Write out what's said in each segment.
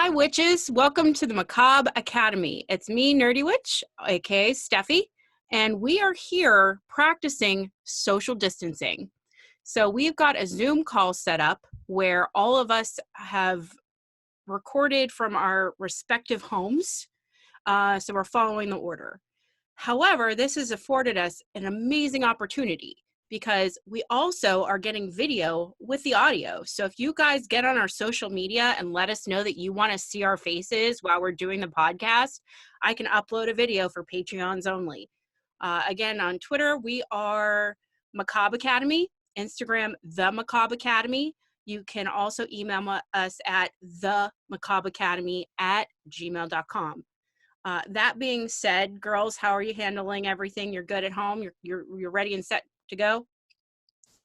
Hi, witches. Welcome to the Macabre Academy. It's me, Nerdy Witch, aka Steffi, and we are here practicing social distancing. So we've got a Zoom call set up where all of us have recorded from our respective homes. So we're following the order. However, this has afforded us an amazing opportunity because we also are getting video with the audio. So if you guys get on our social media and let us know that you want to see our faces while we're doing the podcast, I can upload a video for Patreons only. Again, on Twitter, we are Macabre Academy, Instagram, The Macabre Academy. You can also email us at themacabreacademy@gmail.com. That being said, girls, how are you handling everything? You're good at home? You're ready and set to go?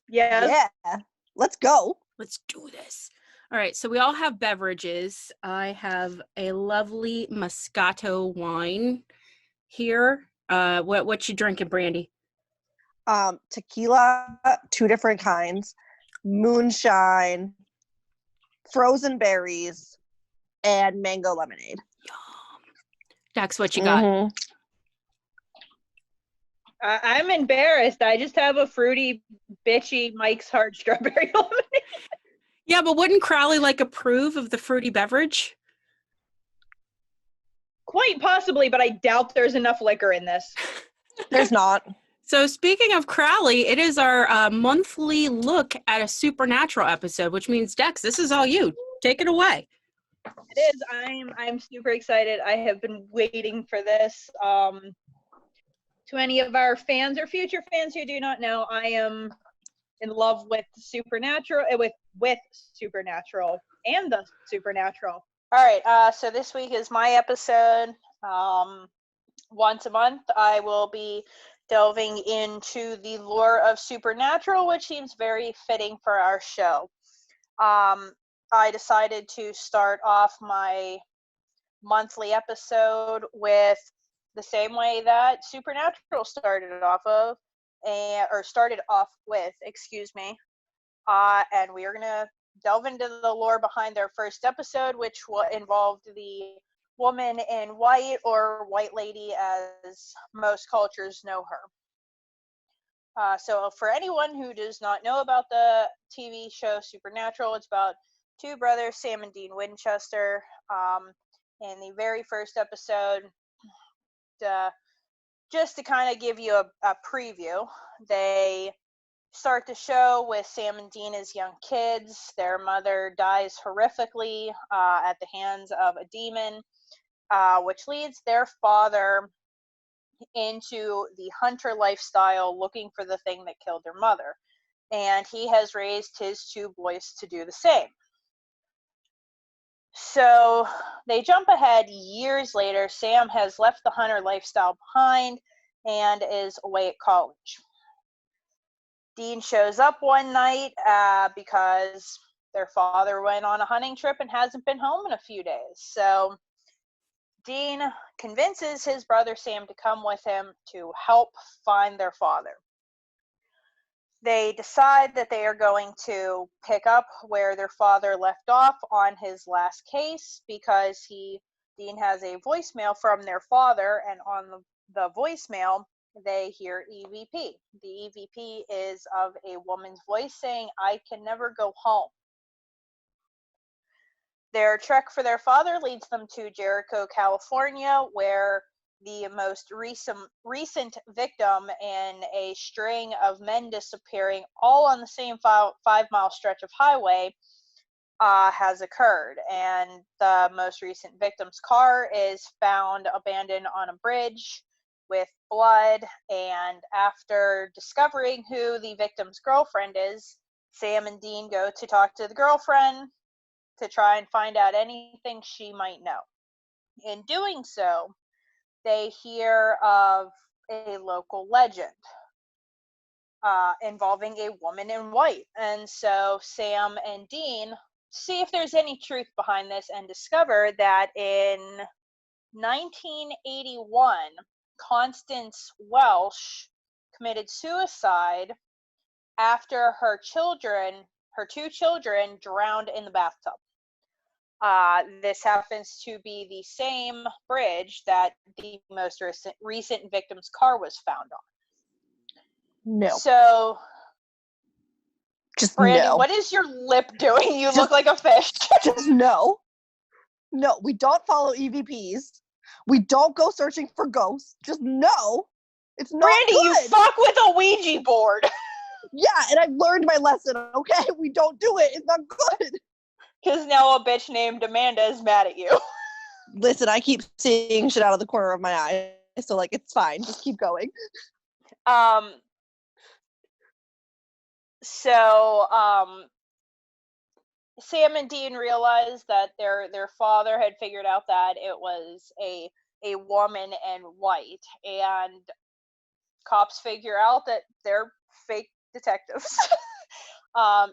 Yes. Yeah, let's go. Let's do this. All right, so we all have beverages. I have a lovely Moscato wine here. What you drinking, Brandy? Tequila, 2 different kinds, moonshine, frozen berries, and mango lemonade. Dex, what you got? I'm embarrassed. I just have a fruity, bitchy Mike's Hard Strawberry Lemonade. Yeah, but wouldn't Crowley approve of the fruity beverage? Quite possibly, but I doubt there's enough liquor in this. There's not. So speaking of Crowley, it is our monthly look at a supernatural episode, which means, Dex, this is all you. Take it away. It is. I'm super excited. I have been waiting for this. To any of our fans or future fans who do not know, I am in love with Supernatural, with Supernatural and the Supernatural. All right, so this week is my episode. Once a month, I will be delving into the lore of Supernatural, which seems very fitting for our show. I decided to start off my monthly episode with the same way that Supernatural started off with, and we are going to delve into the lore behind their first episode, which involved the woman in white, or white lady as most cultures know her. So for anyone who does not know about the TV show Supernatural, it's about 2 brothers, Sam and Dean Winchester. In the very first episode, just to kind of give you a preview, they start the show with Sam and Dean as young kids. Their mother dies horrifically at the hands of a demon, which leads their father into the hunter lifestyle, looking for the thing that killed their mother. And he has raised his 2 boys to do the same. So they jump ahead years later. Sam has left the hunter lifestyle behind and is away at college. Dean shows up one night because their father went on a hunting trip and hasn't been home in a few days. So Dean convinces his brother Sam to come with him to help find their father. They decide that they are going to pick up where their father left off on his last case, because Dean has a voicemail from their father, and on the voicemail they hear EVP. The EVP is of a woman's voice saying, "I can never go home." Their trek for their father leads them to Jericho, California, where the most recent victim in a string of men disappearing all on the same 5-mile stretch of highway has occurred. And the most recent victim's car is found abandoned on a bridge with blood. And after discovering who the victim's girlfriend is, Sam and Dean go to talk to the girlfriend to try and find out anything she might know. In doing so, they hear of a local legend involving a woman in white. And so Sam and Dean see if there's any truth behind this, and discover that in 1981, Constance Welsh committed suicide after her 2 children drowned in the bathtub. This happens to be the same bridge that the most recent victim's car was found on. No. So, Just Brandy, no. what is your lip doing? You look like a fish. Just no. No, we don't follow EVPs. We don't go searching for ghosts. Just no. It's not Brandy, good. you fuck with a Ouija board. Yeah, and I've learned my lesson, okay? We don't do it. It's not good. Because now a bitch named Amanda is mad at you. Listen, I keep seeing shit out of the corner of my eye. So, like, it's fine. Just keep going. So, Sam and Dean realized that their father had figured out that it was a woman in white, and cops figure out that they're fake detectives.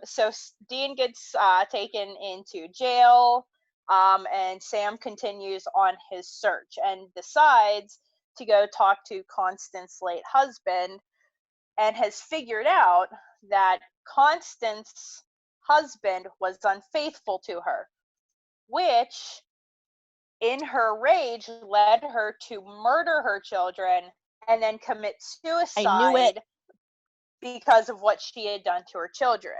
So Dean gets taken into jail, and Sam continues on his search and decides to go talk to Constance's late husband, and has figured out that Constance's husband was unfaithful to her, which in her rage led her to murder her children and then commit suicide. I knew it. Because of what she had done to her children.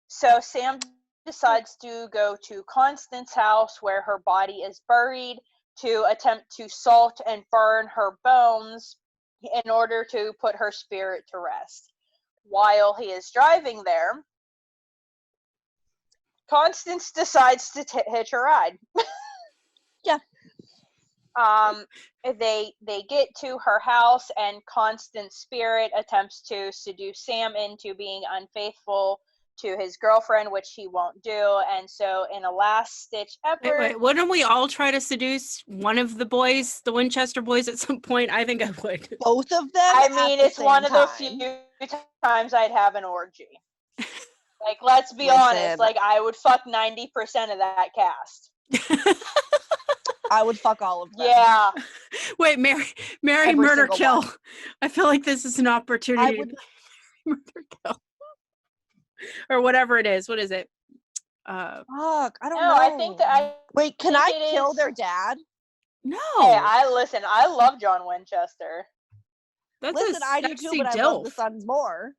So Sam decides to go to Constance's house where her body is buried to attempt to salt and burn her bones in order to put her spirit to rest. While he is driving there, Constance decides to hitch a ride. Yeah. They get to her house, and Constance's spirit attempts to seduce Sam into being unfaithful to his girlfriend, which he won't do. And so, in a last-ditch effort, Wait, wouldn't we all try to seduce one of the boys, the Winchester boys, at some point? I think I would. Both of them. I mean, it's one of the time. few times I'd have an orgy. Like, let's be Listen. honest. Like, I would fuck 90% of that cast. I would fuck all of them. Yeah. Wait, Mary, Every murder, single kill. one. I feel like this is an opportunity. I would. To murder, kill, or whatever it is. What is it? Fuck, I don't No, know. I think that Wait, can think I it kill is- their dad? No. Hey, I love John Winchester. That's Listen, a I do sexy too, but I love the dilf. sons more.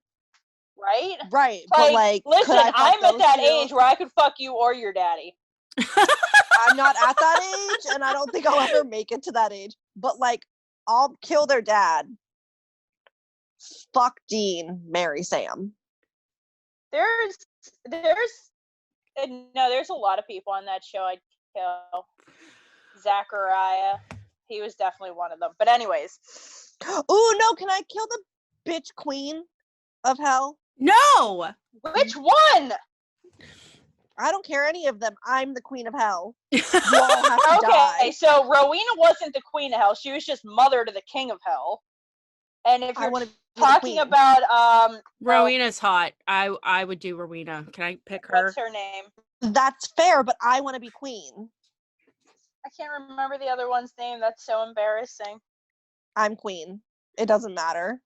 Right? Right, but like, listen, could I fuck I'm at those that two? age where I could fuck you or your daddy. I'm not at that age, and I don't think I'll ever make it to that age. But like, I'll kill their dad. Fuck Dean, marry Sam. There's a lot of people on that show I'd kill. Zachariah, he was definitely one of them. But anyways. Ooh, no, can I kill the bitch queen of hell? No. Which one? I don't care any of them. I'm the queen of hell. You all have to die. Okay, so Rowena wasn't the queen of hell. She was just mother to the king of hell. And if you're talking about Rowena's hot. I would do Rowena. Can I pick her? what's her name? That's fair, but I want to be queen. I can't remember the other one's name. That's so embarrassing. I'm queen. It doesn't matter.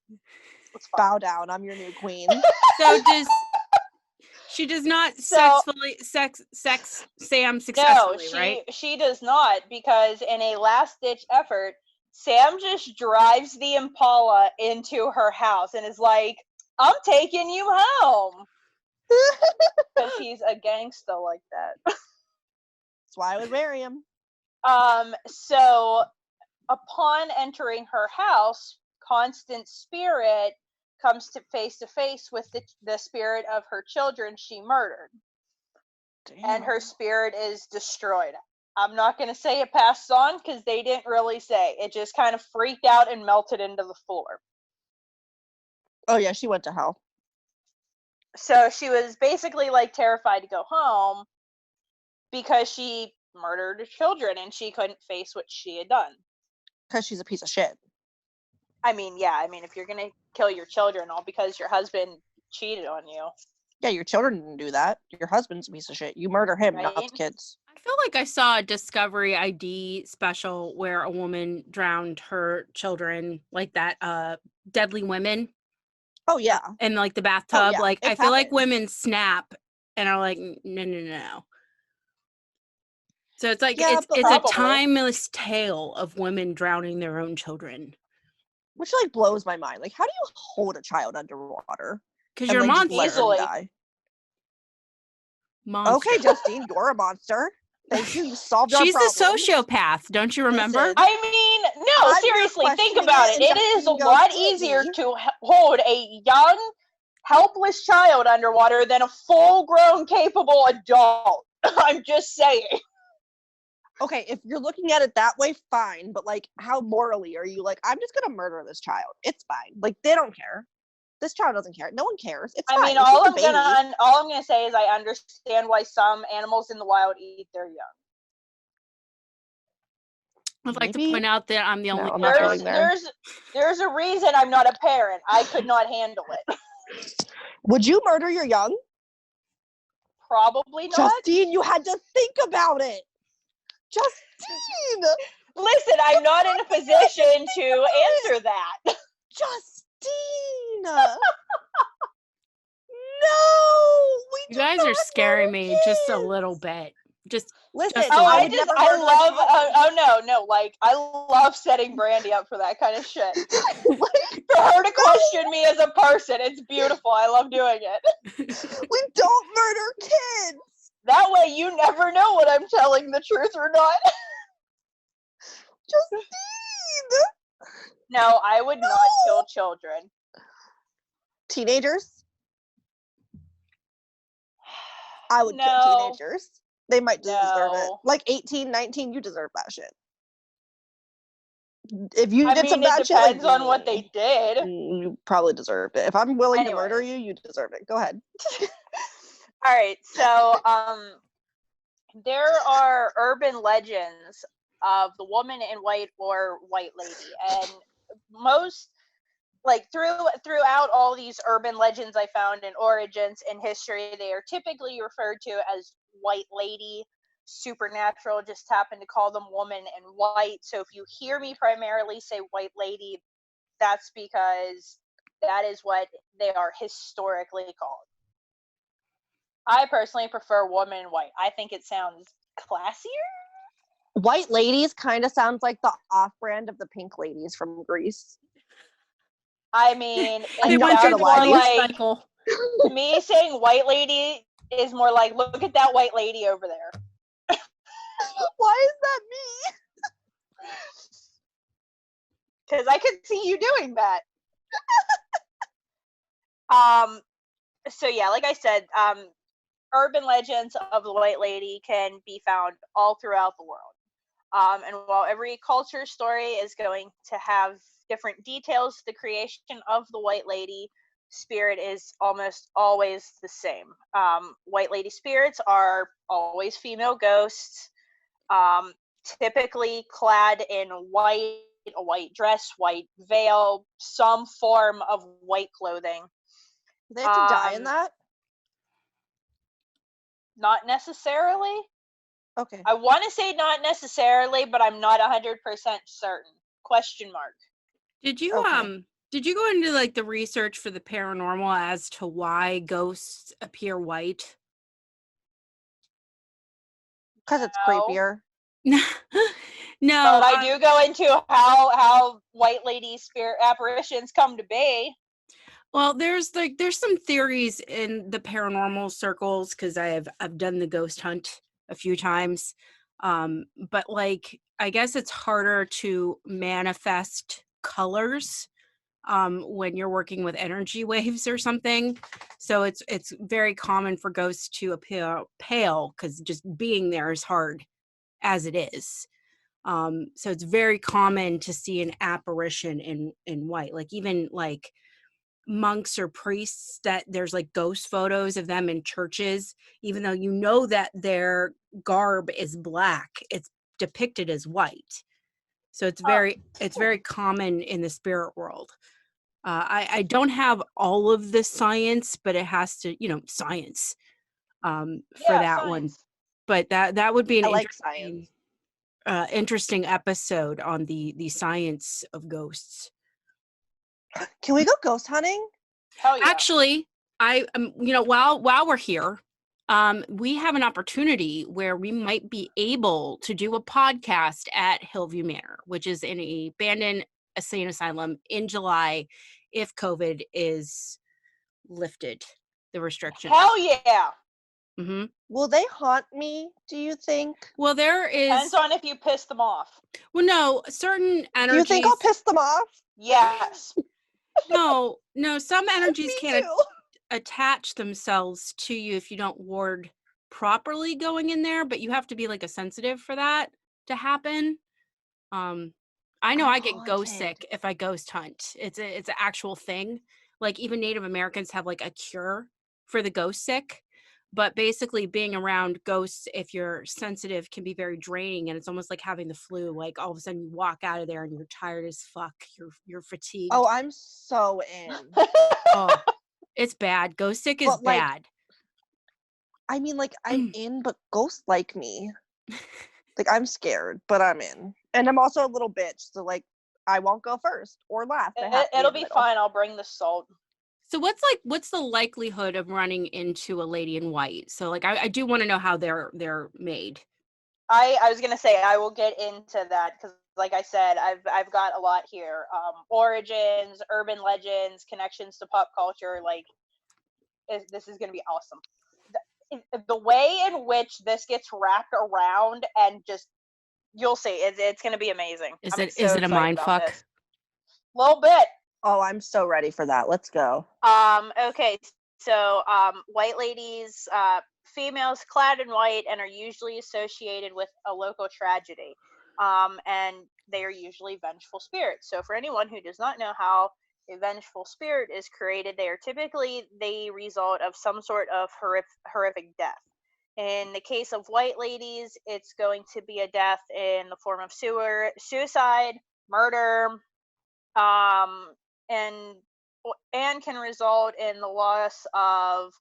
Bow down. I'm your new queen. So she does not sex Sam successfully, right? She does not, because in a last-ditch effort, Sam just drives the Impala into her house and is like, I'm taking you home. Because he's a gangsta like that. That's why I would marry him. So upon entering her house, Constance's spirit comes to face with the spirit of her children she murdered. Damn. And her spirit is destroyed. I'm not going to say it passed on because they didn't really say. It just kind of freaked out and melted into the floor. Oh yeah, she went to hell. So she was basically like terrified to go home because she murdered her children and she couldn't face what she had done. Because she's a piece of shit. I mean, yeah. I mean, if you're going to kill your children all because your husband cheated on you. Yeah, your children didn't do that. Your husband's a piece of shit. You murder him, not the kids. I feel like I saw a Discovery ID special where a woman drowned her children, like that Deadly Women. Oh yeah. In like the bathtub. Yeah, like I feel happened. like women snap and are like, no. So it's like Yeah, but it's a Probably. timeless tale of women drowning their own children. which like blows my mind. Like, how do you hold a child underwater Because and you're a like just let them Easily. die? monster. Okay, Justine, you're a monster. Thank you. You solved our She's the problem. sociopath. Don't you remember? Listen, I mean, no, 5 years seriously, think questioning about it, it. and It is a Justine goes, lot "Maybe." easier to hold a young, helpless child underwater than a full-grown, capable adult. I'm just saying. Okay, if you're looking at it that way, fine. But like, how morally are you? Like, I'm just gonna murder this child. It's fine. Like, they don't care. This child doesn't care. No one cares. It's I fine. mean, It's all just a I'm baby. gonna say is I understand why some animals in the wild eat their young. I'd like to Maybe. point out that I'm the No, only I'm not mother. going there. There's a reason I'm not a parent. I could not handle it. Would you murder your young? Probably not. Justine, you had to think about it. Justine! Listen, I'm not in a position to answer that. Justine! No! We You do guys not are scaring murder me just a kids! little bit. Just Listen, a I I would little. never murder a child. oh no, like I love setting Brandy up for that kind of shit. Like, For her to question me as a person, it's beautiful. I love doing it. we don't murder kids! That way you never know what I'm telling the truth or not. Justine! No, I would not kill No! children. Teenagers? I would kill No. teenagers. They might deserve it. No. Like 18, 19, you deserve that shit. If you I did some mean, it bad shit, like depends on what they did. you probably deserved it. If I'm willing to murder Anyways. you, you deserve it. Go ahead. All right, so there are urban legends of the woman in white or white lady, and most like throughout all these urban legends I found in origins and history, they are typically referred to as white lady. Supernatural just happen to call them woman in white. So if you hear me primarily say white lady, that's because that is what they are historically called. I personally prefer woman in white. I think it sounds classier. White ladies kind of sounds like the off-brand of the pink ladies from Greece. I mean, They it not went through gonna sounds the lie more to you. like cycle. to me saying white lady is more like, look at that white lady over there. Why is that me? Because I could see you doing that. So yeah, like I said, urban legends of the white lady can be found all throughout the world. And while every culture story is going to have different details, the creation of the white lady spirit is almost always the same. White lady spirits are always female ghosts, typically clad in white, a white dress, white veil, some form of white clothing. Do they have to die in that? Not necessarily. Okay. I want to say not necessarily, but I'm not 100% certain. Question mark. Did you Okay. did you go into like the research for the paranormal as to why ghosts appear white? Because it's No. creepier. No, But I do go into how white lady spirit apparitions come to be. well, there's some theories in the paranormal circles because I've done the ghost hunt a few times. But like I guess it's harder to manifest colors when you're working with energy waves or something. So it's very common for ghosts to appear pale because just being there is hard as it is. So it's very common to see an apparition in white, like even like monks or priests that there's like ghost photos of them in churches, even though you know that their garb is black, it's depicted as white. So it's very common in the spirit world. I don't have all of the science, but it has to, science for Yeah, that one. science. But that would be an I like science. interesting episode on the science of ghosts. Can we go ghost hunting? Hell yeah. Actually, I while we're here, We have an opportunity where we might be able to do a podcast at Hillview Manor, which is in an abandoned insane asylum in July if COVID is lifted, the restrictions. Hell yeah. Mm-hmm. Will they haunt me, do you think? Well, there is... Depends on if you piss them off. Well, no, certain energies... Do you think I'll piss them off? Yes. No, some energies Me can't too. attach themselves to you if you don't ward properly going in there, but you have to be like a sensitive for that to happen. I know I'm I get ghost haunted. sick if I ghost hunt. It's an actual thing. Like even Native Americans have like a cure for the ghost sick. But basically being around ghosts, if you're sensitive, can be very draining, and it's almost like having the flu. Like all of a sudden you walk out of there and you're tired as fuck. You're fatigued. Oh, I'm so in. Oh, it's bad. Ghost sick is But, like, bad. I mean, like, I'm in, but ghosts like me. Like, I'm scared, but I'm in. And I'm also a little bitch, so, like, I won't go first or last. It'll be fine. I'll bring the salt. So what's the likelihood of running into a lady in white? So like I do want to know how they're made. I was gonna say I will get into that because, like I said, I've got a lot here. Origins, urban legends, connections to pop culture. Like, this is gonna be awesome. The way in which this gets wrapped around and just, you'll see, it's gonna be amazing. Is it a mind fuck? A little bit. Oh, I'm so ready for that. Let's go. Okay, so white ladies, females clad in white, and are usually associated with a local tragedy. And they are usually vengeful spirits. So for anyone who does not know how a vengeful spirit is created, they are typically the result of some sort of horrific death. In the case of white ladies, it's going to be a death in the form of suicide, murder, and can result in the loss of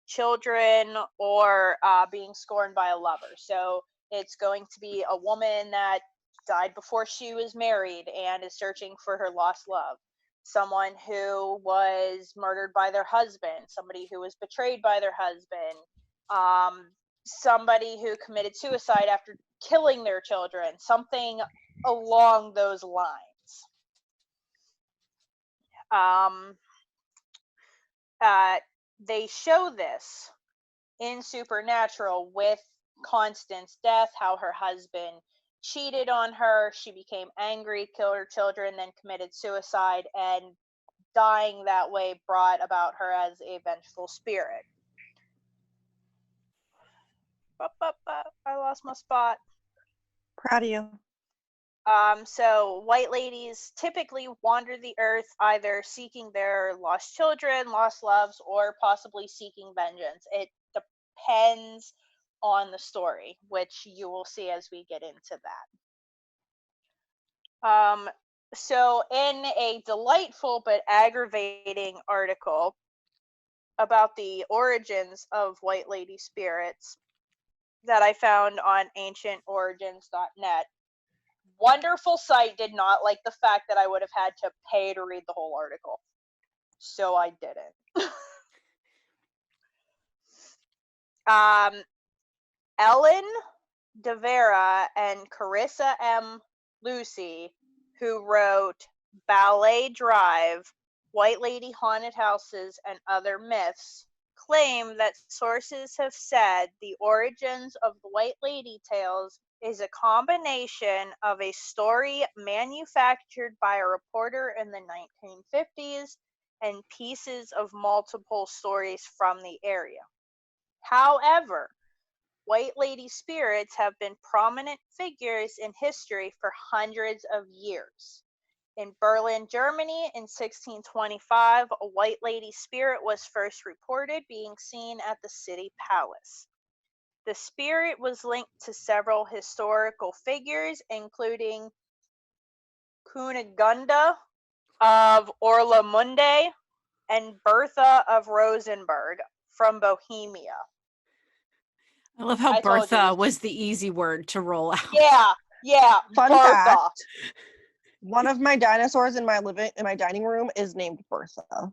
children or being scorned by a lover. So it's going to be a woman that died before she was married and is searching for her lost love. Someone who was murdered by their husband, somebody who was betrayed by their husband, somebody who committed suicide after killing their children, something along those lines. They show this in Supernatural with Constance's death, how her husband cheated on her, she became angry, killed her children, then committed suicide, and dying that way brought about her as a vengeful spirit. I lost my spot. Proud of you. So white ladies typically wander the earth either seeking their lost children, lost loves, or possibly seeking vengeance. It depends on the story, which you will see as we get into that. So in a delightful but aggravating article about the origins of white lady spirits that I found on ancientorigins.net, wonderful site did not like the fact that I would have had to pay to read the whole article. So I didn't. Ellen DeVera and Carissa M. Lucy, who wrote Ballet Drive, White Lady Haunted Houses, and Other Myths, claim that sources have said the origins of the White Lady tales is a combination of a story manufactured by a reporter in the 1950s and pieces of multiple stories from the area. However, White Lady spirits have been prominent figures in history for hundreds of years. In Berlin, Germany, in 1625, a White Lady spirit was first reported being seen at the city palace. The spirit was linked to several historical figures, including Kunigunda of Orlamunde and Bertha of Rosenberg from Bohemia. I love how Bertha was the easy word to roll out. Yeah. Fun Bertha. fact. One of my dinosaurs in my dining room is named Bertha.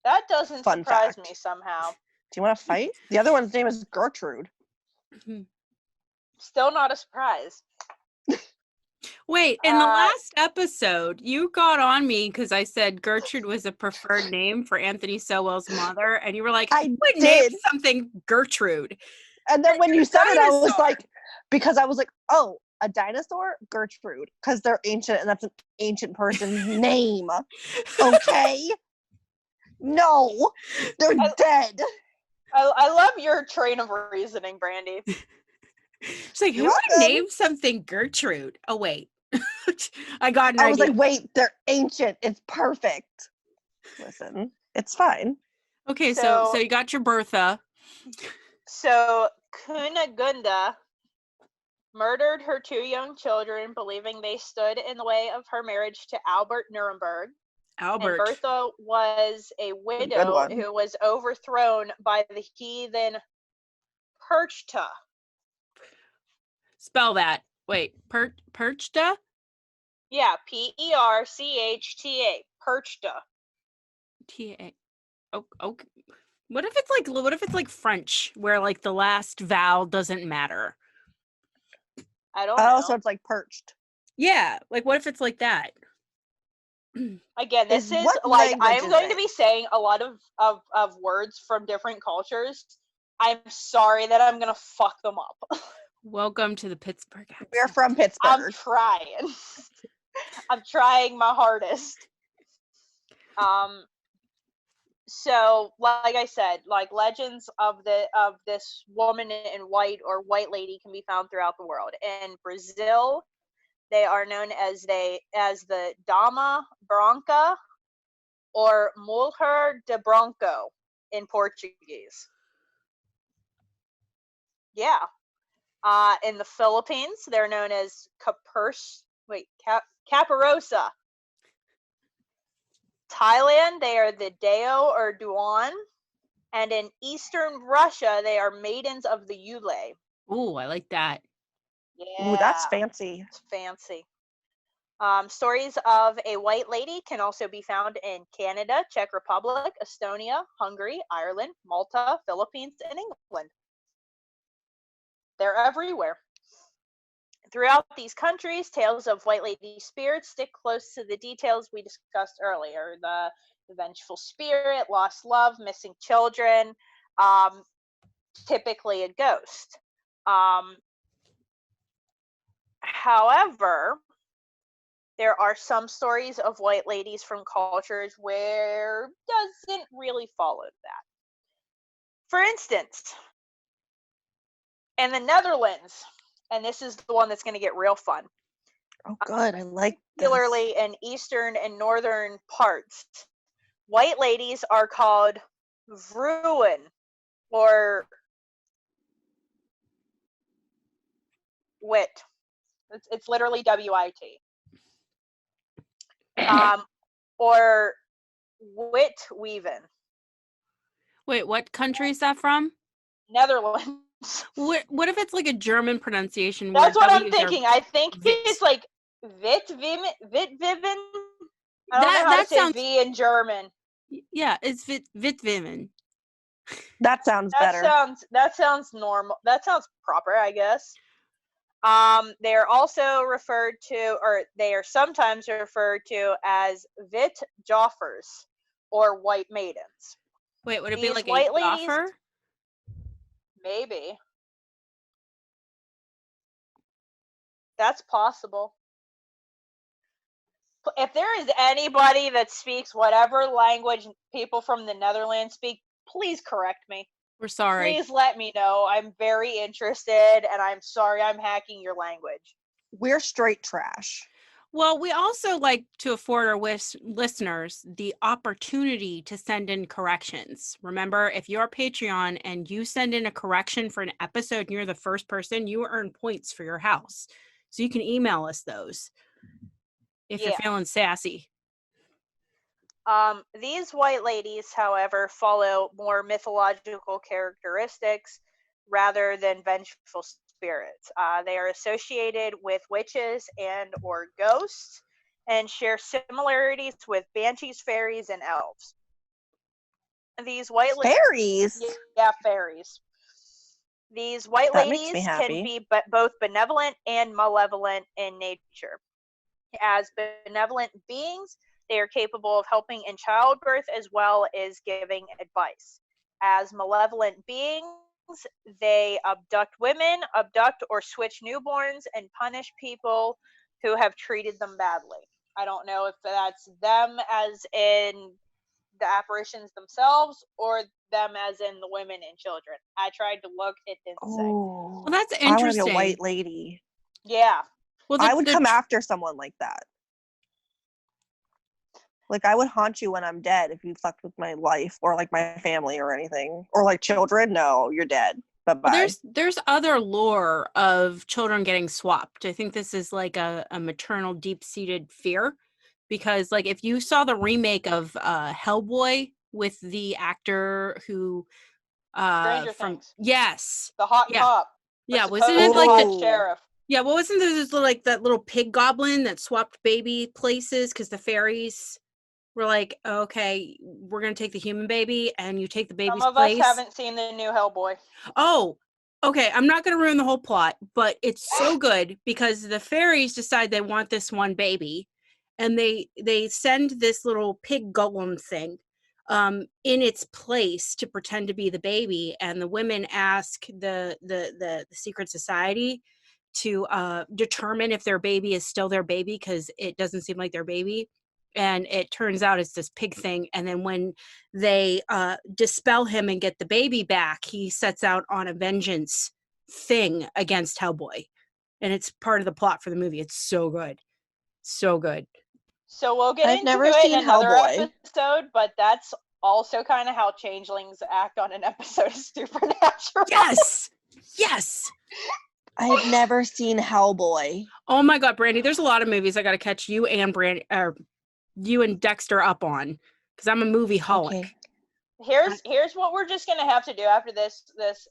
That doesn't surprise me somehow. you want to fight? The other one's name is Gertrude. Still not a surprise. Wait, in the last episode, you got on me because I said Gertrude was a preferred name for Anthony Sowell's mother, and you were like, I would name did. something Gertrude. And then when you said it, I was Dinosaur. like, because I was like, oh, a dinosaur? Gertrude. Because they're ancient and that's an ancient person's name. Okay? No, they're dead. I love your train of reasoning, Brandy. She's like, who would name something Gertrude? Oh, wait. I got an idea. I was like, wait, they're ancient. It's perfect. Listen, it's fine. Okay, so you got your Bertha. So Kunigunda murdered her 2 young children, believing they stood in the way of her marriage to Albert Nuremberg. Albert. And Bertha was a widow who was overthrown by the heathen Perchta. Spell that. Wait, Perchta? Yeah, Perchta. Perchta. T-A. Oh, okay. What if it's like French, where like the last vowel doesn't matter? I don't know. Oh, so it's like perched. Yeah, like what if it's like that? Again, this is like I'm going to be saying a lot of words from different cultures. I'm sorry that I'm gonna fuck them up. Welcome to the Pittsburgh accent. We're from Pittsburgh. I'm trying. I'm trying my hardest. So like I said, like legends of this woman in white or white lady can be found throughout the world. In Brazil, they are known as the Dama Branca or Mulher de Branco in Portuguese. Yeah. In the Philippines, they're known as Caparosa. Thailand, they are the Deo or Duan. And in Eastern Russia, they are maidens of the Yule. Ooh, I like that. Yeah. Ooh, that's fancy. It's fancy. Stories of a white lady can also be found in Canada, Czech Republic, Estonia, Hungary, Ireland, Malta, Philippines, and England. They're everywhere. Throughout these countries, tales of white lady spirits stick close to the details we discussed earlier. The vengeful spirit, lost love, missing children, typically a ghost. However, there are some stories of white ladies from cultures where doesn't really follow that. For instance, in the Netherlands, and this is the one that's going to get real fun. Oh, good. I like this. Particularly in eastern and northern parts, white ladies are called vrouwen, or wit. It's literally W-I-T. Or wit weaven. Wait, what country is that from? Netherlands. What if it's like a German pronunciation? That's what I'm thinking. I think it's like Vitviven. I don't know how to say V in German. Yeah, it's Vitviven. That sounds better. That sounds normal. That sounds proper, I guess. They are also referred to, or they are sometimes referred to as Vit Joffers or white maidens. Wait, would it be like a Joffer? Maybe. That's possible. If there is anybody that speaks whatever language people from the Netherlands speak, please correct me. We're sorry. Please let me know. I'm very interested, and I'm sorry I'm hacking your language. We're straight trash. Well, we also like to afford our listeners the opportunity to send in corrections. Remember, if you're a Patreon and you send in a correction for an episode and you're the first person, you earn points for your house. So you can email us those if you're feeling sassy. These white ladies, however, follow more mythological characteristics rather than vengeful spirits. They are associated with witches and or ghosts and share similarities with banshees, fairies, and elves. These white Fairies. Yeah, fairies. These white That makes ladies me can happy. be both benevolent and malevolent in nature. As benevolent beings, they are capable of helping in childbirth as well as giving advice. As malevolent beings, they abduct women, abduct or switch newborns, and punish people who have treated them badly. I don't know if that's them as in the apparitions themselves or them as in the women and children. I tried to look, it didn't say. Oh, Well, that's I want to be a interesting. white lady. Yeah. Well, I would come after someone like that. Like, I would haunt you when I'm dead if you fucked with my life or like my family or anything. Or like children. No, you're dead. Bye-bye. There's other lore of children getting swapped. I think this is like a maternal deep-seated fear, because like if you saw the remake of Hellboy with the actor who Stranger from Things. yes. The hot Yeah. cop. Yeah, Or wasn't it supposed like hot Oh. sheriff? Yeah, well, wasn't there this like that little pig goblin that swapped baby places because the fairies were like, okay, we're gonna take the human baby and you take the baby's Some of place. us haven't seen the new Hellboy. Oh, okay. I'm not gonna ruin the whole plot, but it's so good because the fairies decide they want this one baby, and they send this little pig golem thing in its place to pretend to be the baby, and the women ask the secret society to determine if their baby is still their baby because it doesn't seem like their baby, and it turns out it's this pig thing. And then when they dispel him and get the baby back, he sets out on a vengeance thing against Hellboy, and it's part of the plot for the movie. It's so good, so good. So we'll get I've into never it seen in another Hellboy. episode, but that's also kind of how changelings act on an episode of Supernatural. Yes, yes. I've never seen Hellboy. Oh my God, Brandy, there's a lot of movies I got to catch you and you and Dexter up on, because I'm a movie holic. Okay. Here's what we're just gonna have to do after this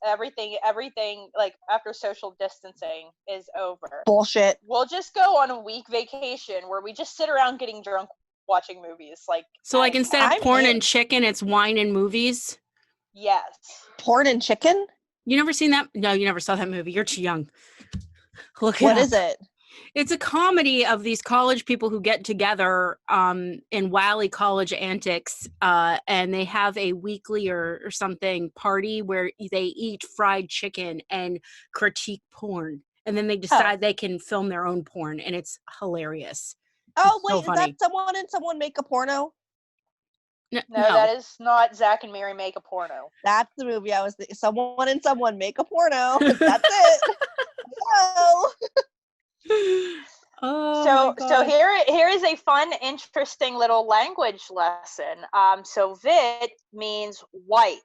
everything like after social distancing is over. Bullshit. We'll just go on a week vacation where we just sit around getting drunk watching movies. So like instead of I'm porn in. and chicken, it's wine and movies. Yes. Porn and chicken? You never seen that? No, you never saw that movie. You're too young. Look it What up. is it? It's a comedy of these college people who get together in wily college antics, and they have a weekly or something party where they eat fried chicken and critique porn, and then they decide they can film their own porn, and it's hilarious. Oh, It's so wait, funny. is that Someone and Someone Make a Porno? No, that is not Zach and Mary Make a Porno. That's the movie I was thinking. Someone and Someone Make a Porno. That's it. Hello. Oh so here is a fun, interesting little language lesson. So vid means white,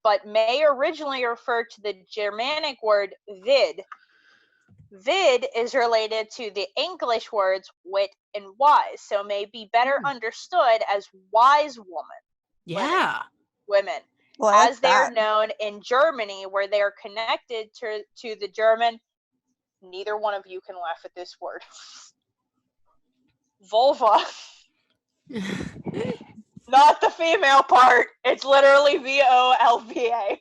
but may originally refer to the Germanic word vid. Vid is related to the English words wit and wise, so may be better understood as wise woman. Yeah. Women. Well, I like as they're that. known in Germany, where they are connected to the German. Neither one of you can laugh at this word. Vulva. Not the female part. It's literally VOLVA.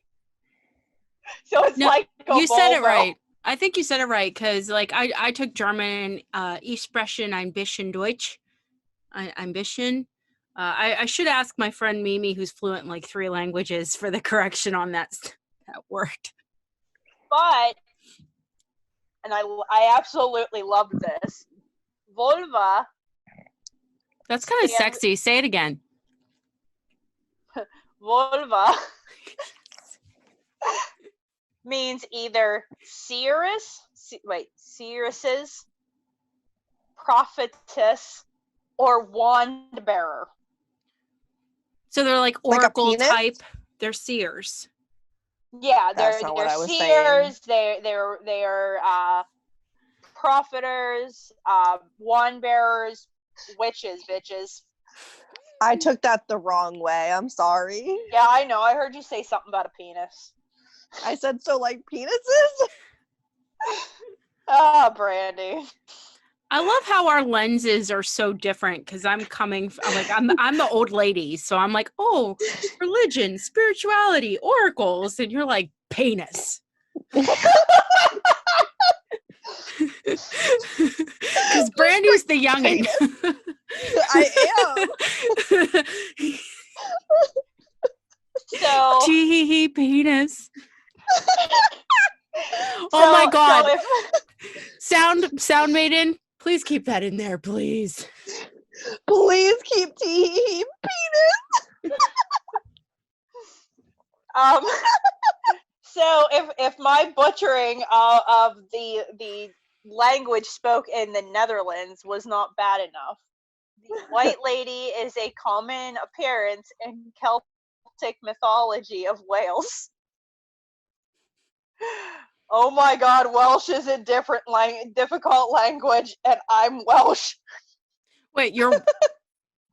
So it's like a you said it Volvo. right. I think you said it right, because like I took German, Ich spreche ein bisschen Deutsch. Ambition. I should ask my friend Mimi, who's fluent in like 3 languages, for the correction on that word. But, and I absolutely loved this. Vulva. That's kind of sexy. Say it again. Vulva means either seeress, prophetess, or wand bearer. So they're like oracle type. They're seers. Yeah, they're seers. Saying. They're propheters, wand bearers, witches, bitches. I took that the wrong way. I'm sorry. Yeah, I know. I heard you say something about a penis. I said, so like penises? Ah, Brandy. I love how our lenses are so different because I'm the old lady, so I'm like, oh, religion, spirituality, oracles, and you're like penis. Because Brandy's the youngin. I am. So, Tee penis. Oh my God. Sound maiden, please keep that in there, please. Please keep tea. So if my butchering of the language spoke in the Netherlands was not bad enough, the White Lady is a common appearance in Celtic mythology of Wales. Oh my God, Welsh is a difficult language, and I'm Welsh. Wait,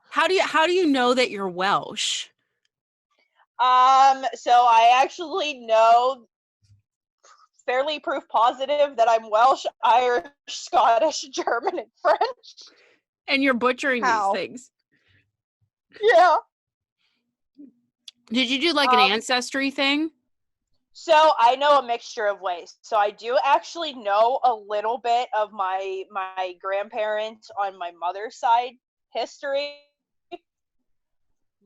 how do you know that you're Welsh? So I actually know fairly proof positive that I'm Welsh, Irish, Scottish, German, and French. And you're butchering How? these things. Yeah. Did you do like an ancestry thing? So I know a mixture of ways. So I do actually know a little bit of my grandparents on my mother's side history.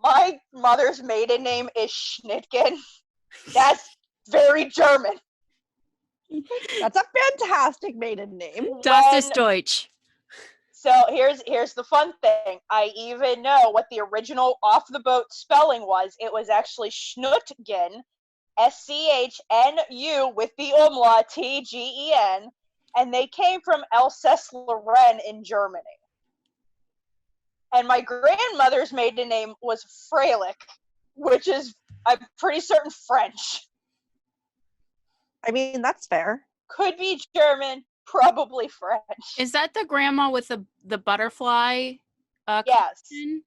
My mother's maiden name is Schnittgen. That's very German. That's a fantastic maiden name. Das ist Deutsch. So here's the fun thing. I even know what the original off the boat spelling was. It was actually Schnuttgen, SCHNU with the umlaut TGEN, and they came from Alsace-Lorraine in Germany. And my grandmother's maiden name was Freilich, which is, I'm pretty certain, French. I mean, that's fair. Could be German, probably French. Is that the grandma with the butterfly? Yes. Collection?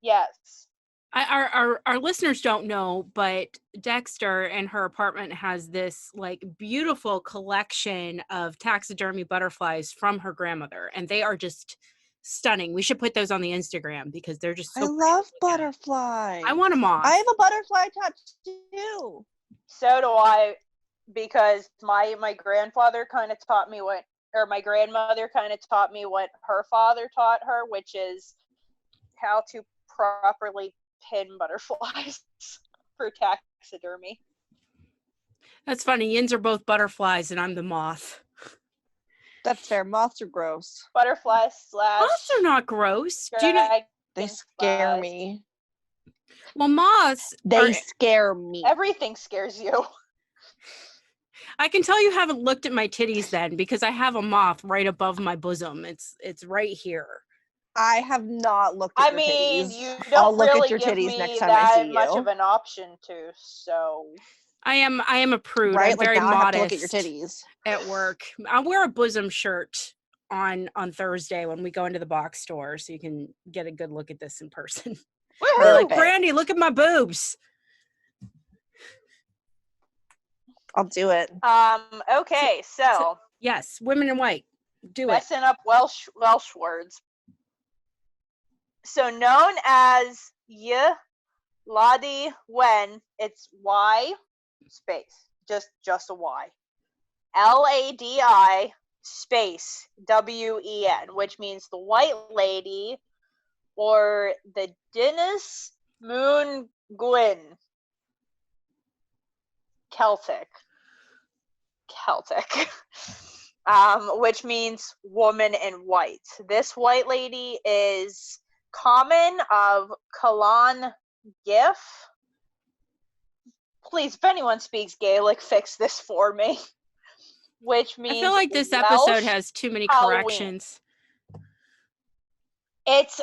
Yes. Our listeners don't know, but Dexter and her apartment has this like beautiful collection of taxidermy butterflies from her grandmother, and they are just stunning. We should put those on the Instagram because they're just so I pretty love to look at. butterflies. I want a moth. I have a butterfly tattoo. So do I, because my grandfather kind of taught me what, or my grandmother kind of taught me what her father taught her, which is how to properly pin butterflies for taxidermy. That's funny. Yins are both butterflies, and I'm the moth. That's fair. Moths are gross. Butterflies slash. Moths are not gross. Do you know? They scare me. Well, moths. They scare me. Everything scares you. I can tell you haven't looked at my titties then, because I have a moth right above my bosom. It's right here. I have not looked at your titties. You don't I'll look really at your give titties me next time I see that much you. of an option to, so. I am a prude. Right? I'm Like very now I have to modest look at your titties. at work. I'll wear a bosom shirt on Thursday when we go into the box store, so you can get a good look at this in person. Be like, Brandy, look at my boobs. I'll do it. Okay, so yes, women in white. Do it. Messing up Welsh words. So known as Y Ladi Wen, it's Y space, just a Y. LADI space WEN, which means the White Lady, or the Dinas Moon Gwyn. Celtic. Which means woman in white. This White Lady is common of Calan Gif. Please, if anyone speaks Gaelic, fix this for me. Which means I feel like this Welsh episode has too many Halloween. corrections. It's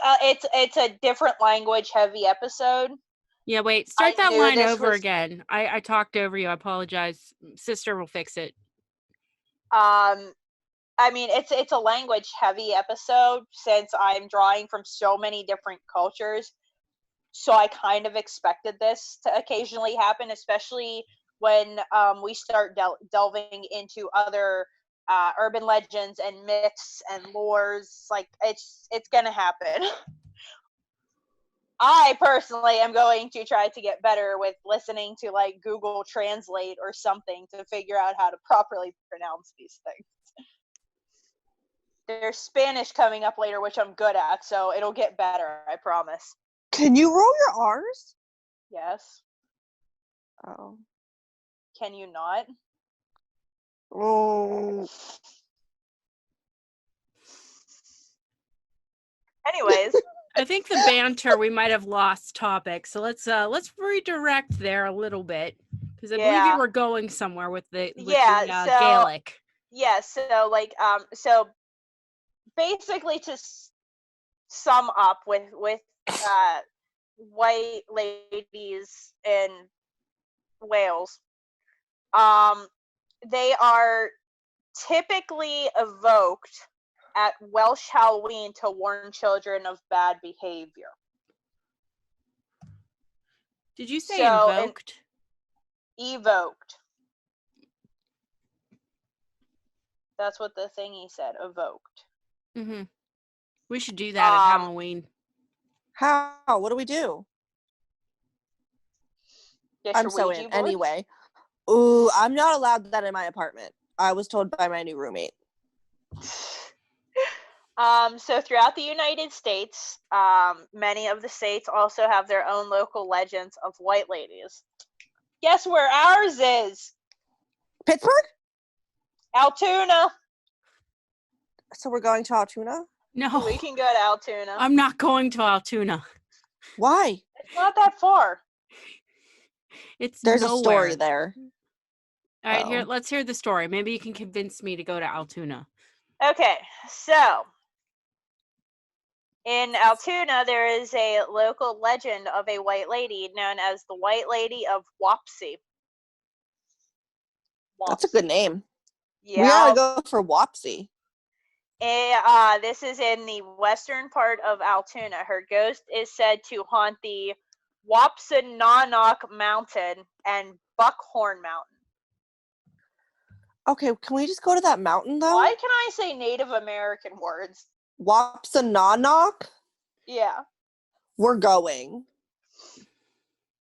a different language heavy episode. Yeah, wait, start that line over again. I talked over you. I apologize. Sister will fix it. I mean, it's a language heavy episode since I'm drawing from so many different cultures. So I kind of expected this to occasionally happen, especially when we start delving into other urban legends and myths and lores. Like, it's gonna happen. I personally am going to try to get better with listening to like Google Translate or something to figure out how to properly pronounce these things. There's Spanish coming up later, which I'm good at, so it'll get better, I promise. Can you roll your R's? Yes. Oh. Can you not? Oh. Anyways. I think the banter, we might have lost topic. So let's redirect there a little bit, because I believe you were going somewhere with the Gaelic. Yeah, so like so basically to sum up with white ladies in Wales, they are typically evoked at Welsh Halloween to warn children of bad behavior. Did you say invoked? Evoked. That's what the thingy said, evoked. Mm-hmm. We should do that at Halloween. How? What do we do? I'm so in. Anyway. Ooh, I'm not allowed that in my apartment. I was told by my new roommate. So throughout the United States, many of the states also have their own local legends of white ladies. Guess where ours is? Pittsburgh? Altoona. So we're going to Altoona? No. We can go to Altoona. I'm not going to Altoona. Why? It's not that far. There's nowhere. A story there. All right, here, let's hear the story. Maybe you can convince me to go to Altoona. Okay, so in Altoona, there is a local legend of a white lady known as the White Lady of Wapsie. That's a good name. Yeah. We gotta go for Wapsie. This is in the western part of Altoona. Her ghost is said to haunt the Wapsananog Mountain and Buckhorn Mountain. Okay, can we just go to that mountain, though? Why can I say Native American words? Wapsananog? Yeah. We're going.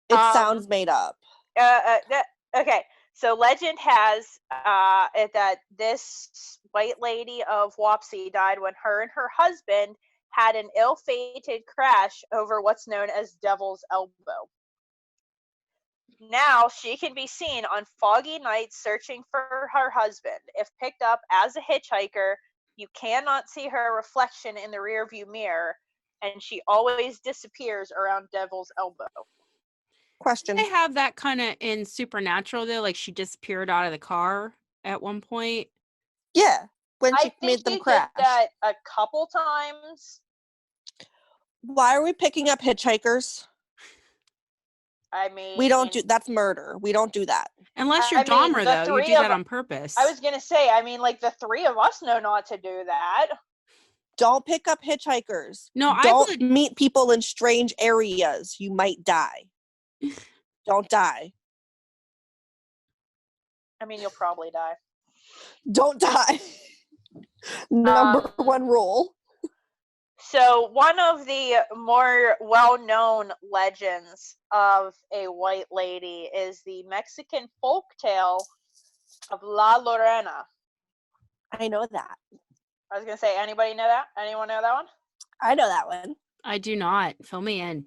It sounds made up. Okay, so legend has that this white lady of Wapsie died when her and her husband had an ill-fated crash over what's known as Devil's Elbow. Now she can be seen on foggy nights searching for her husband. If picked up as a hitchhiker, you cannot see her reflection in the rearview mirror, and she always disappears around Devil's Elbow. Question. They have that kind of in Supernatural, though, like she disappeared out of the car at one point. Yeah, when she made them crash. Did that a couple times. Why are we picking up hitchhikers? I mean, we don't do that's murder. We don't do that. Unless you're Dahmer, though, you do that on purpose. I was gonna say, I mean, like the three of us know not to do that. Don't pick up hitchhikers. No, don't meet people in strange areas. You might die. Don't die. I mean, you'll probably die. Don't die. Number one rule. So one of the more well-known legends of a white lady is the Mexican folktale of La Lorena. I know that. I was going to say, anybody know that? Anyone know that one? I know that one. I do not. Fill me in.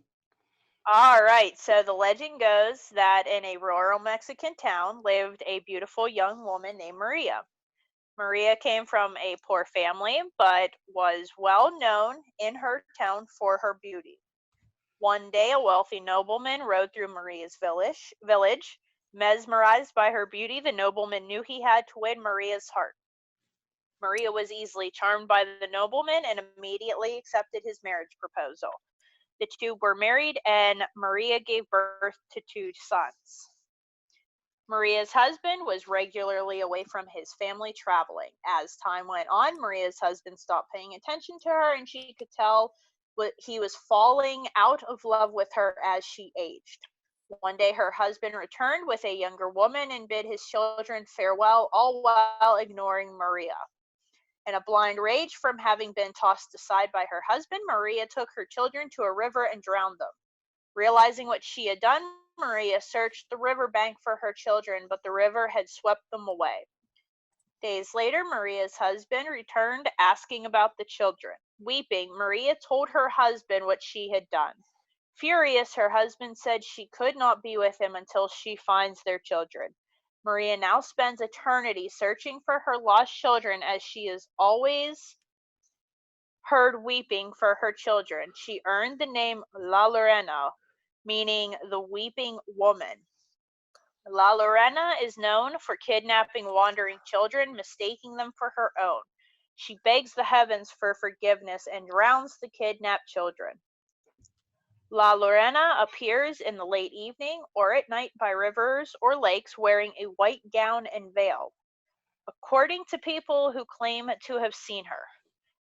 All right. So the legend goes that in a rural Mexican town lived a beautiful young woman named Maria. Maria came from a poor family, but was well known in her town for her beauty. One day, a wealthy nobleman rode through Maria's village. Mesmerized by her beauty, the nobleman knew he had to win Maria's heart. Maria was easily charmed by the nobleman and immediately accepted his marriage proposal. The two were married, and Maria gave birth to 2 sons. Maria's husband was regularly away from his family traveling. As time went on, Maria's husband stopped paying attention to her, and she could tell he was falling out of love with her as she aged. One day her husband returned with a younger woman and bid his children farewell, all while ignoring Maria. In a blind rage from having been tossed aside by her husband, Maria took her children to a river and drowned them. Realizing what she had done, Maria searched the riverbank for her children, but the river had swept them away. Days later, Maria's husband returned asking about the children. Weeping, Maria told her husband what she had done. Furious, her husband said she could not be with him until she finds their children. Maria now spends eternity searching for her lost children, as she is always heard weeping for her children. She earned the name La Lorena, meaning the weeping woman. La Lorena is known for kidnapping wandering children, mistaking them for her own. She begs the heavens for forgiveness and drowns the kidnapped children. La Lorena appears in the late evening or at night by rivers or lakes wearing a white gown and veil, according to people who claim to have seen her.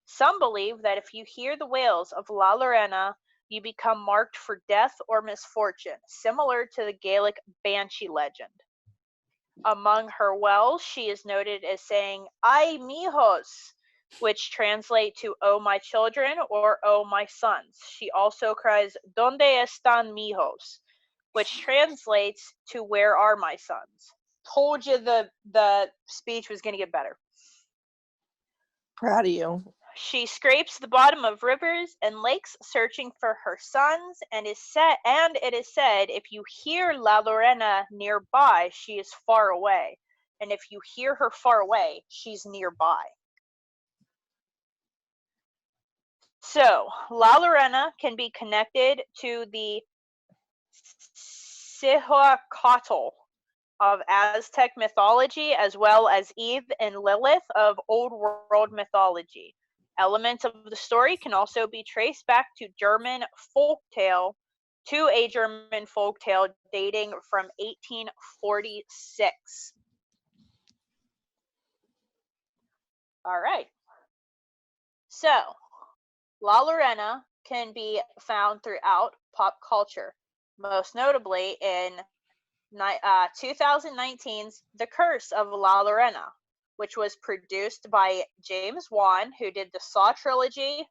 Some believe that if you hear the wails of La Lorena, you become marked for death or misfortune, similar to the Gaelic banshee legend. Among her wails, she is noted as saying, "Ay, mijos," which translate to "Oh, my children," or "Oh, my sons." She also cries, "Donde están mijos," which translates to "Where are my sons?" Told you the speech was going to get better. Proud of you. She scrapes the bottom of rivers and lakes searching for her sons, and it is said if you hear La Lorena nearby, she is far away. And if you hear her far away, she's nearby. So, La Lorena can be connected to the Cihuacatl of Aztec mythology, as well as Eve and Lilith of Old World mythology. Elements of the story can also be traced back to a German folktale dating from 1846. All right. So, La Lorena can be found throughout pop culture, most notably in 2019's The Curse of La Lorena, which was produced by James Wan, who did the Saw trilogy.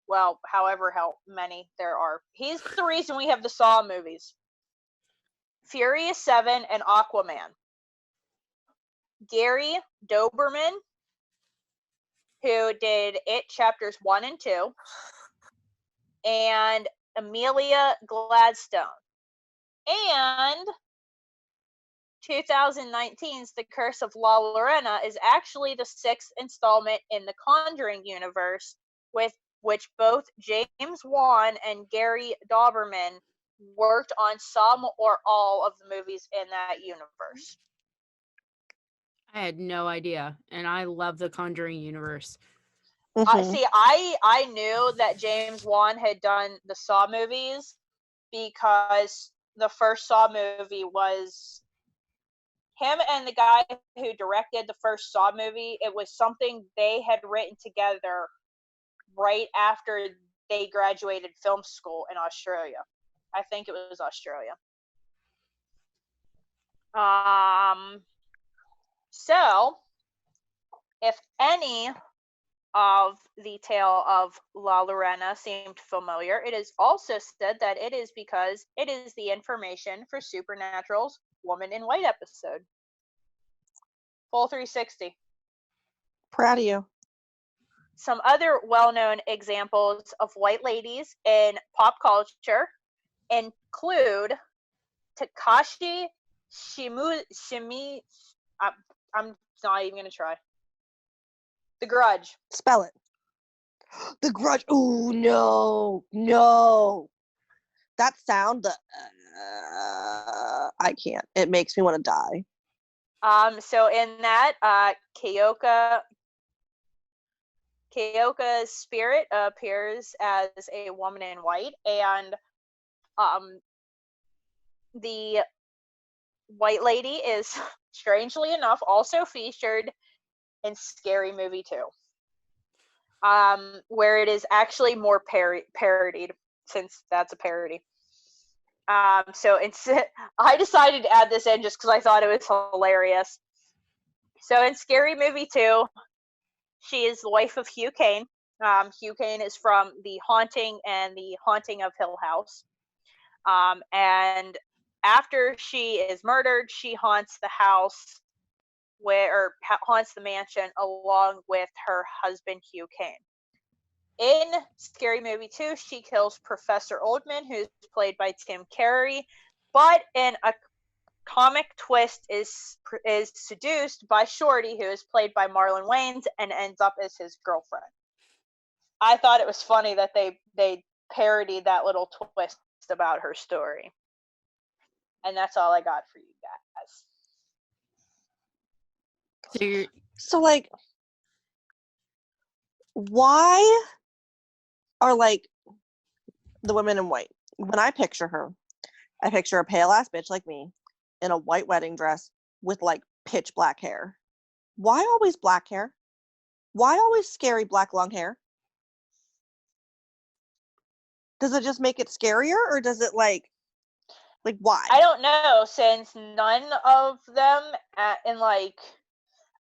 Well, however how many there are. He's the reason we have the Saw movies. Furious 7 and Aquaman. Gary Doberman, who did It Chapters 1 and 2. And Amelia Gladstone. And 2019's The Curse of La Lorena is actually the 6th installment in the Conjuring universe, with which both James Wan and Gary Doberman worked on some or all of the movies in that universe. I had no idea, and I love the Conjuring universe. See, I knew that James Wan had done the Saw movies because the first Saw movie was him and the guy who directed the first Saw movie. It was something they had written together right after they graduated film school in Australia. I think it was Australia. So, if any of the tale of La Lorena seemed familiar, it is also said that it is because it is the information for Supernatural's Woman in White episode. Full 360. Proud of you. Some other well-known examples of white ladies in pop culture include Takashi Shimi. I'm not even gonna try. The Grudge. Spell it. The Grudge. Ooh, no. That sound, I can't. It makes me want to die. So in that, Keoka's spirit appears as a woman in white, and the white lady is, strangely enough, also featured in Scary Movie 2, where it is actually more parodied, since that's a parody. So I decided to add this in just because I thought it was hilarious. So in Scary Movie 2, she is the wife of Hugh Kane. Hugh Kane is from The Haunting and The Haunting of Hill House. And after she is murdered, she haunts the house haunts the mansion along with her husband, Hugh Kane. In Scary Movie 2, she kills Professor Oldman, who's played by Tim Curry, but in a comic twist is seduced by Shorty, who is played by Marlon Wayans, and ends up as his girlfriend. I thought it was funny that they parodied that little twist about her story. And that's all I got for you guys. So like, why are like the women in white? When I picture her, I picture a pale ass bitch like me in a white wedding dress with like pitch black hair. Why always black hair? Why always scary black long hair? Does it just make it scarier, or does it like why? I don't know, since none of them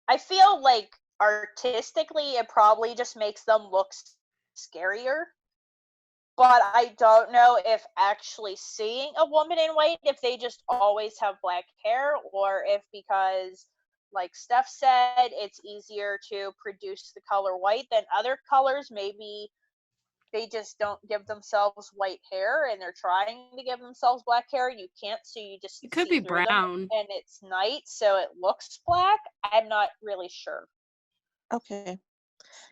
I feel like artistically it probably just makes them look scarier. But I don't know if actually seeing a woman in white, if they just always have black hair, or if because, like Steph said, it's easier to produce the color white than other colors. Maybe they just don't give themselves white hair and they're trying to give themselves black hair. You can't, so you just It could see be through brown. them, and it's night, so it looks black. I'm not really sure. Okay.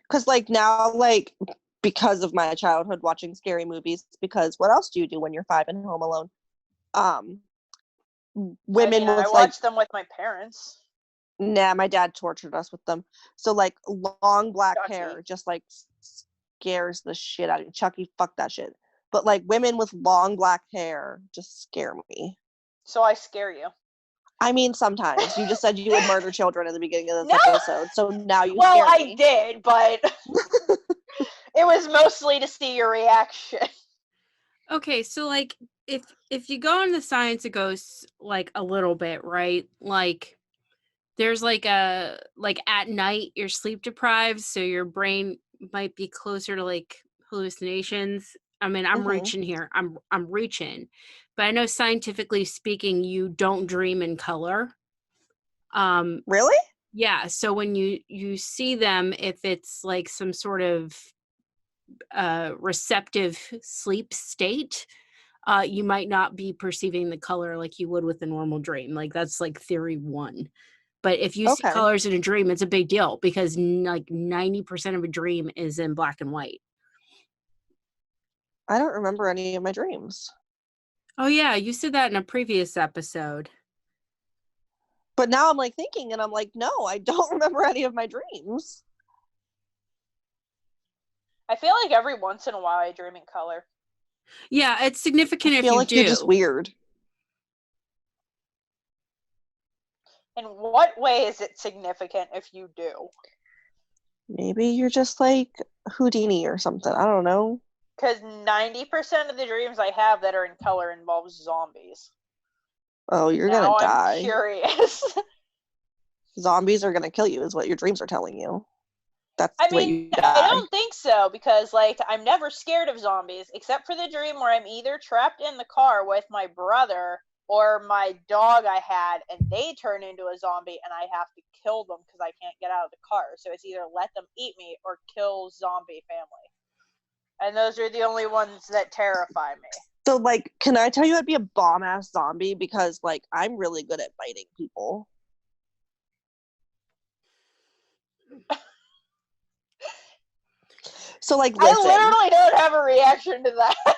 Because like now, like because of my childhood watching scary movies, because what else do you do when you're 5 and home alone? Women I with watched them with my parents. Nah, my dad tortured us with them. So like long black Chucky. hair just like scares the shit out of you. Chucky, fuck that shit. But like women with long black hair just scare me. So I scare you. I mean, sometimes. You just said you would murder children at the beginning of this episode, so now you Well, scare me. I did, but it was mostly to see your reaction. Okay, so like if you go on the science of ghosts like a little bit, right? Like there's like at night you're sleep deprived, so your brain might be closer to like hallucinations. I mean, I'm reaching here. I'm reaching. But I know scientifically speaking, you don't dream in color. Really? Yeah, so when you see them, if it's like some sort of receptive sleep state, you might not be perceiving the color like you would with a normal dream. Like that's like theory one. But if you see colors in a dream, it's a big deal because like 90% of a dream is in black and white. I don't remember any of my dreams. Oh yeah, you said that in a previous episode. But now I'm like thinking, and I'm like, no, I don't remember any of my dreams. I feel like every once in a while I dream in color. Yeah, it's significant if you like do. You're just weird. In what way is it significant if you do? Maybe you're just like Houdini or something. I don't know. Because 90% of the dreams I have that are in color involve zombies. Oh, you're gonna die. I'm curious. Zombies are gonna kill you, is what your dreams are telling you. That's I the way mean, you die. I don't think so, because like I'm never scared of zombies, except for the dream where I'm either trapped in the car with my brother or my dog I had, and they turn into a zombie, and I have to kill them because I can't get out of the car. So it's either let them eat me or kill zombie family. And those are the only ones that terrify me. So, like, can I tell you I'd be a bomb-ass zombie? Because, like, I'm really good at biting people. So, like, listen. I literally don't have a reaction to that.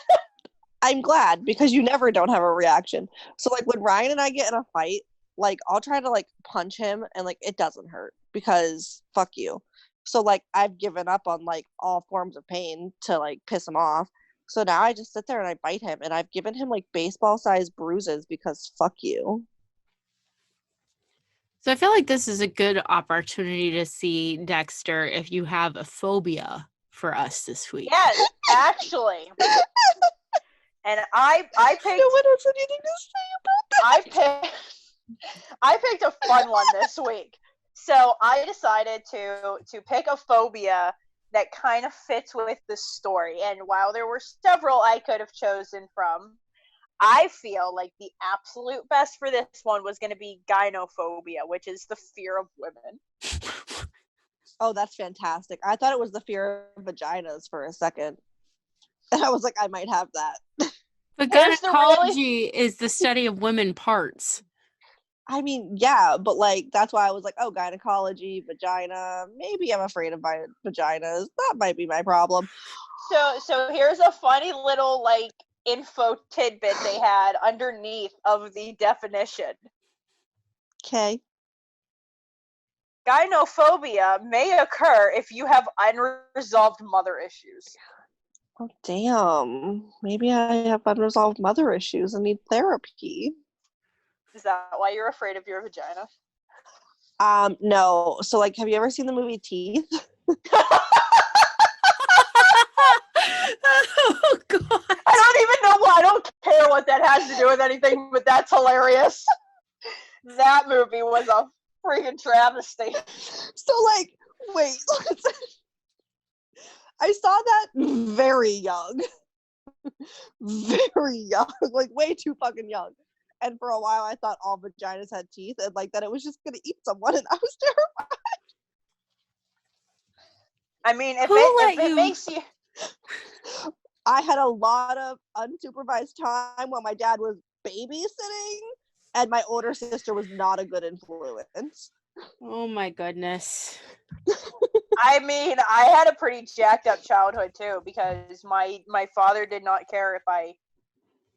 I'm glad, because you never don't have a reaction. So, like, when Ryan and I get in a fight, like, I'll try to, like, punch him, and, like, it doesn't hurt, because fuck you. So, like, I've given up on, like, all forms of pain to, like, piss him off. So now I just sit there and I bite him, and I've given him, like, baseball-sized bruises because fuck you. So I feel like this is a good opportunity to see, Dexter, if you have a phobia for us this week. Yes, actually. And I picked. No one has anything to say about that. I picked a fun one this week. So I decided to pick a phobia that kind of fits with the story. And while there were several I could have chosen from, I feel like the absolute best for this one was going to be gynophobia, which is the fear of women. Oh, that's fantastic. I thought it was the fear of vaginas for a second. And I was like, I might have that. But Here's the gynecology is the study of women parts. I mean, yeah, but like that's why I was like, oh, gynecology, vagina. Maybe I'm afraid of my vaginas. That might be my problem. So here's a funny little like info tidbit they had underneath of the definition. Okay. Gynophobia may occur if you have unresolved mother issues. Oh, damn. Maybe I have unresolved mother issues and need therapy. Is that why you're afraid of your vagina? No. So, like, have you ever seen the movie Teeth? Oh, God. I don't even know why. I don't care what that has to do with anything, but that's hilarious. That movie was a freaking travesty. So, like, wait. I saw that very young. Very young. Like, way too fucking young. And for a while, I thought all vaginas had teeth and, like, that it was just going to eat someone, and I was terrified. I mean, if it makes you... I had a lot of unsupervised time while my dad was babysitting, and my older sister was not a good influence. Oh, my goodness. I mean, I had a pretty jacked up childhood, too, because my father did not care if I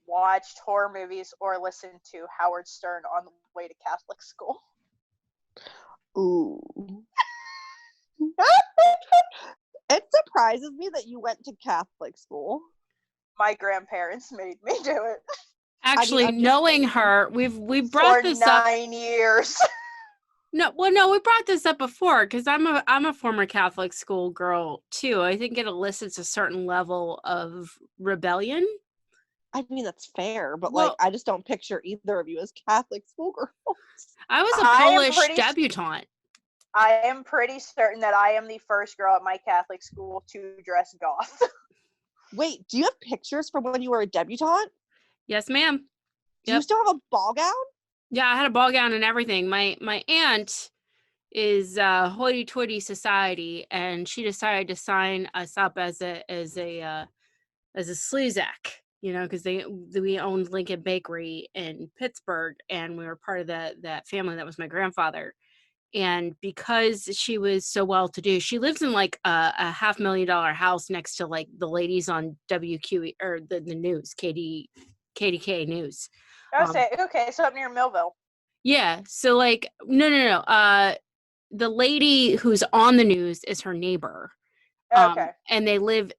watched horror movies or listened to Howard Stern on the way to Catholic school. Ooh. It surprises me that you went to Catholic school. My grandparents made me do it. Actually, knowing her, we brought this up for 9 years. No, we brought this up before because I'm a former Catholic school girl too. I think it elicits a certain level of rebellion. I mean, that's fair, but like, I just don't picture either of you as Catholic schoolgirls. I was a Polish debutante. I am pretty certain that I am the first girl at my Catholic school to dress goth. Wait, do you have pictures from when you were a debutante? Yes, ma'am. Do you still have a ball gown? Yeah, I had a ball gown and everything. My aunt is hoity-toity society, and she decided to sign us up as a sleazak, you know, because we owned Lincoln Bakery in Pittsburgh, and we were part of that family that was my grandfather. And because she was so well-to-do, she lives in like a $500,000 house next to like the ladies on WQE or the news, KDK news. Okay, so up near Millville. Yeah, so like no. The lady who's on the news is her neighbor. Okay. And they live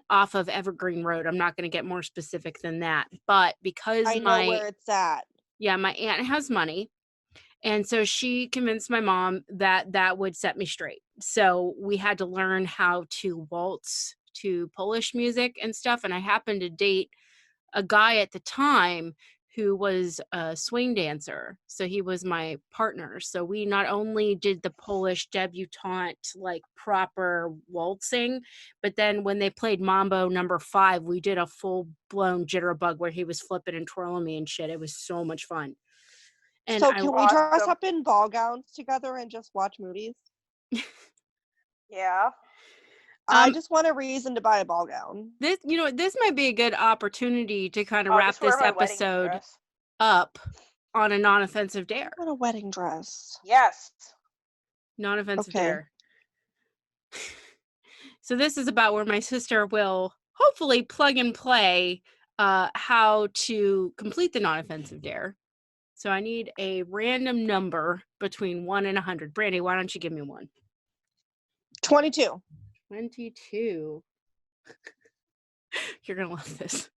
off of Evergreen Road. I'm not going to get more specific than that, but because I know where it's at. Yeah, my aunt has money. And so she convinced my mom that would set me straight. So we had to learn how to waltz to Polish music and stuff. And I happened to date a guy at the time who was a swing dancer. So he was my partner. So we not only did the Polish debutante, like proper waltzing, but then when they played Mambo number 5, we did a full-blown jitterbug where he was flipping and twirling me and shit. It was so much fun. And so can we dress up in ball gowns together and just watch movies? Yeah. I just want a reason to buy a ball gown. This might be a good opportunity to kind of wrap this episode up on a non-offensive dare. I want a wedding dress. Yes. Non-offensive dare. So this is about where my sister will hopefully plug and play how to complete the non-offensive dare. So I need a random number between 1 and 100. Brandy, why don't you give me one? 22. 22. You're going to love this.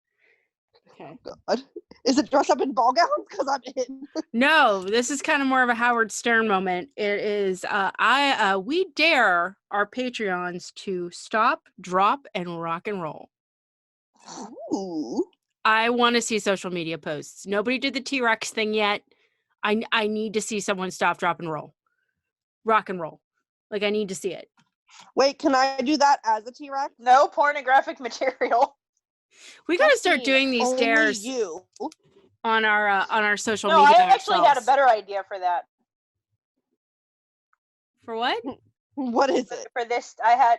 Okay. God. Is it dress up in ball gowns? Because I'm in. No, this is kind of more of a Howard Stern moment. It is, we dare our Patreons to stop, drop, and rock and roll. Ooh. I want to see social media posts. Nobody did the T-Rex thing yet. I need to see someone stop, drop, and roll. Rock and roll. Like, I need to see it. Wait, can I do that as a T-Rex? No pornographic material. We got to start Justine, doing these only stares you. on our social No, media. I actually had a ourselves. better idea for that. For what? What is it? For this,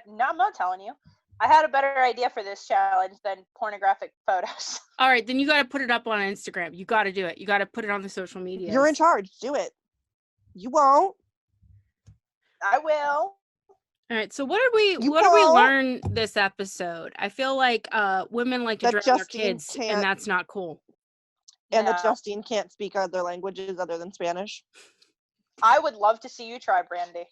no, I'm not telling you. I had a better idea for this challenge than pornographic photos. All right, then you got to put it up on Instagram. You got to do it. You got to put it on the social media. You're in charge. Do it. You won't. I will. All right. So what did we won't. learn this episode? I feel like women like to That drown their Justine kids, can't- and that's not cool. And that No. Justine can't speak other languages other than Spanish. I would love to see you try, Brandy.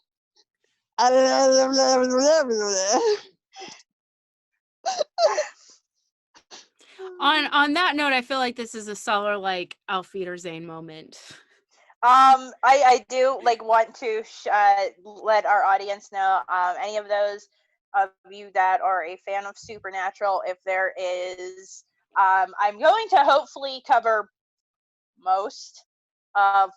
On that note, I feel like this is a solid like Auf Wiedersehen moment. I do want to let our audience know, any of those of you that are a fan of Supernatural, if there is, I'm going to hopefully cover most of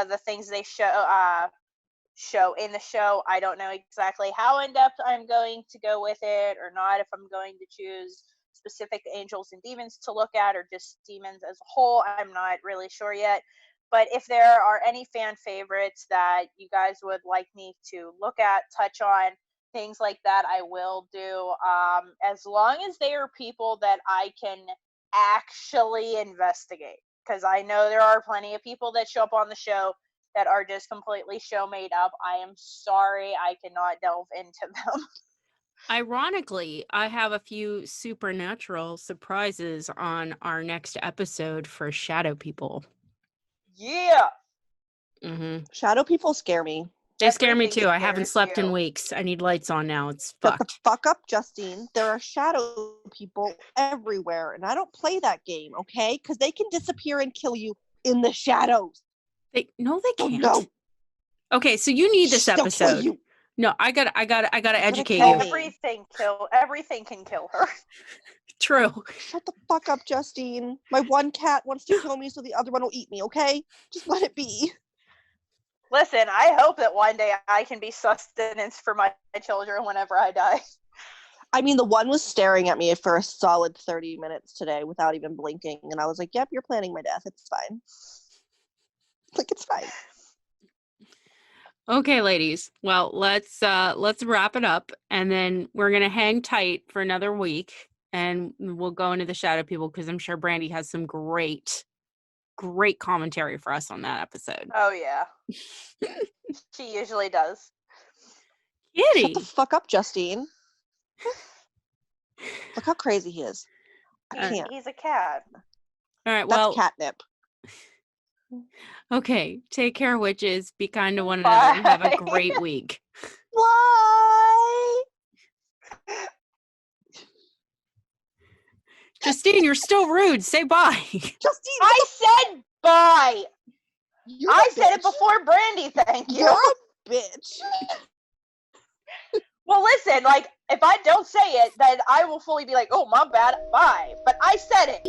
the things they show in the show. I don't know exactly how in depth I'm going to go with it or not, if I'm going to choose specific angels and demons to look at or just demons as a whole. I'm not really sure yet. But if there are any fan favorites that you guys would like me to look at, touch on, things like that, I will do. As long as they are people that I can actually investigate. Because I know there are plenty of people that show up on the show that are just completely show made up. I am sorry, I cannot delve into them. Ironically, I have a few supernatural surprises on our next episode for Shadow People. Yeah. Mm-hmm. Shadow people scare me. They scare me Everything too. I haven't scares slept in you. weeks. I need lights on now. It's Shut the fucked. fuck up, Justine. There are shadow people everywhere, and I don't play that game, okay? Because they can disappear and kill you in the shadows. They Oh, can't. no. Okay, so you need this They'll kill episode. you. No, I gotta educate kill you. me. Everything can kill her. True. Shut the fuck up, Justine. My one cat wants to kill me, so the other one will eat me, okay? Just let it be. Listen, I hope that one day I can be sustenance for my children whenever I die. I mean, the one was staring at me for a solid 30 minutes today without even blinking, and I was like, yep, you're planning my death. It's fine. Like, it's fine. Okay, ladies. Well, let's wrap it up, and then we're gonna hang tight for another week, and we'll go into the Shadow People because I'm sure Brandy has some great commentary for us on that episode. Oh yeah, she usually does. Kitty, Shut the fuck up, Justine. Look how crazy he is. I can't. He's a cat. all right. That's Well, catnip. okay. Take care, witches. Be kind to one another, and have a Bye. great week. Why? Justine, you're still rude. Say bye. Justine, I said bye. you're I a said it bitch. before Brandy. Thank you. You're a bitch. Well, listen, if I don't say it, then I will fully be like, oh, my bad, bye. But I said it.